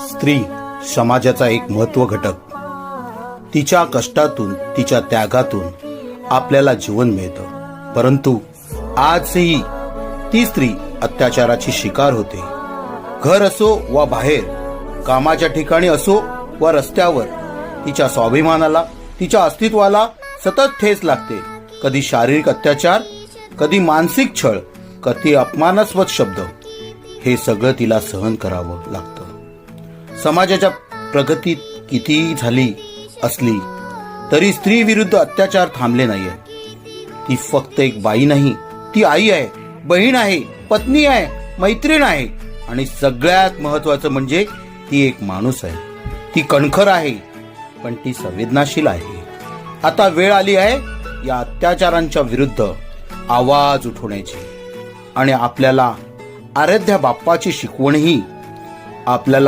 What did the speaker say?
स्त्री समाजाचा एक महत्त्व घटक. तिच्या कष्टातून, तिच्या त्यागातून आपल्याला जीवन मिळतं. परंतु आजही ती स्त्री अत्याचाराची शिकार होते. घर असो वा बाहेर, कामाच्या ठिकाणी असो वा रस्त्यावर, तिच्या स्वाभिमानाला, तिच्या अस्तित्वाला सतत ठेच लागते. कधी शारीरिक अत्याचार, कधी मानसिक छळ, कधी अपमानास्पद शब्द, हे सगळं तिला सहन करावं लागतं. समाजाच्या प्रगतीत कितीही झाली असली तरी स्त्री विरुद्ध अत्याचार थांबले नाहीये. ती फक्त एक बाई नाही, ती आई आहे, बहीण आहे, पत्नी आहे, मैत्रीण आहे आणि सगळ्यात महत्वाचं म्हणजे ती एक माणूस आहे. ती कणखर आहे, पण ती संवेदनाशील आहे. आता वेळ आली आहे या अत्याचारांच्या विरुद्ध आवाज उठवण्याची. आणि आपल्याला आराध्या बाप्पाची शिकवणही आपल्याला